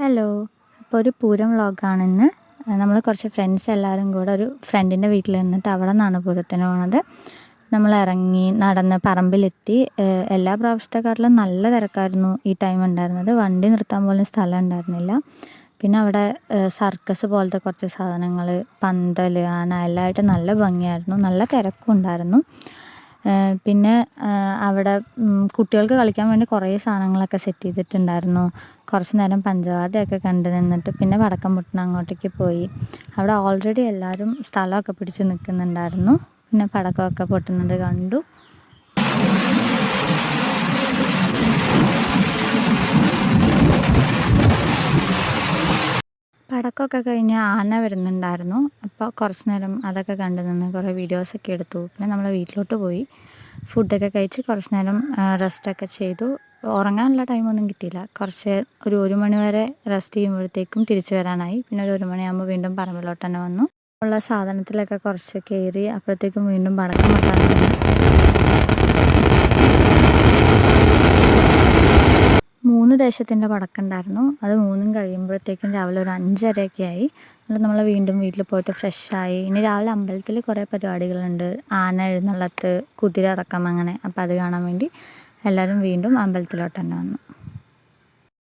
Hello. അപ്പോൾ ഒരു പൂരം വ്ളോഗാണിന്ന്. നമ്മൾ കുറച്ച് ഫ്രണ്ട്സ് എല്ലാവരും കൂടെ ഒരു ഫ്രണ്ടിൻ്റെ വീട്ടിൽ നിന്നിട്ട് അവിടെ നിന്നാണ് പൂരത്തിന് പോണത്. നമ്മൾ ഇറങ്ങി നടന്ന് പറമ്പിലെത്തി. എല്ലാ പ്രാവശ്യത്തെക്കാട്ടിലും നല്ല തിരക്കായിരുന്നു ഈ ടൈം ഉണ്ടായിരുന്നത്. വണ്ടി നിർത്താൻ പോലും സ്ഥലം ഉണ്ടായിരുന്നില്ല. പിന്നെ അവിടെ സർക്കസ് പോലത്തെ കുറച്ച് സാധനങ്ങൾ, പന്തൽ, ആന എല്ലാമായിട്ട് നല്ല ഭംഗിയായിരുന്നു. നല്ല തിരക്കും ഉണ്ടായിരുന്നു. പിന്നെ അവിടെ കുട്ടികൾക്ക് കളിക്കാൻ വേണ്ടി കുറേ സാധനങ്ങളൊക്കെ സെറ്റ് ചെയ്തിട്ടുണ്ടായിരുന്നു. കുറച്ച് നേരം പഞ്ചവാദ്യമൊക്കെ കണ്ട് നിന്നിട്ട് പിന്നെ വടക്കം പൊട്ടണ അങ്ങോട്ടേക്ക് പോയി. അവിടെ ഓൾറെഡി എല്ലാവരും സ്ഥലമൊക്കെ പിടിച്ച് നിൽക്കുന്നുണ്ടായിരുന്നു. പിന്നെ പടക്കമൊക്കെ പൊട്ടുന്നത് കണ്ടു. പടക്കമൊക്കെ കഴിഞ്ഞ് ആന വരുന്നുണ്ടായിരുന്നു. അപ്പോൾ കുറച്ച് നേരം അതൊക്കെ കണ്ടു നിന്ന് കുറേ വീഡിയോസൊക്കെ എടുത്തു. പിന്നെ നമ്മൾ വീട്ടിലോട്ട് പോയി ഫുഡൊക്കെ കഴിച്ച് കുറച്ച് നേരം റെസ്റ്റൊക്കെ ചെയ്തു. ഉറങ്ങാനുള്ള ടൈമൊന്നും കിട്ടിയില്ല. ഒരു മണി വരെ റെസ്റ്റ് ചെയ്യുമ്പോഴത്തേക്കും തിരിച്ചു വരാനായി. പിന്നെ ഒരു മണിയാകുമ്പോൾ വീണ്ടും പറമ്പിലോട്ട് തന്നെ വന്നു. ഉള്ള സാധനത്തിലൊക്കെ കുറച്ച് കയറി. അപ്പോഴത്തേക്കും വീണ്ടും പടക്കം പൊട്ടാനായി. 3 ദേശത്തിൻ്റെ പടക്കം ഉണ്ടായിരുന്നു. അത് 3ഉം കഴിയുമ്പോഴത്തേക്കും രാവിലെ ഒരു 5:30 ആയി. എന്നിട്ട് നമ്മൾ വീണ്ടും വീട്ടിൽ പോയിട്ട് ഫ്രഷായി. ഇനി രാവിലെ അമ്പലത്തിൽ കുറേ പരിപാടികളുണ്ട്. ആന എഴുന്നള്ളത്ത്, കുതിര ഇറക്കം, അങ്ങനെ. അപ്പോൾ അത് കാണാൻ വേണ്ടി എല്ലാവരും വീണ്ടും അമ്പലത്തിലോട്ട് തന്നെ വന്നു.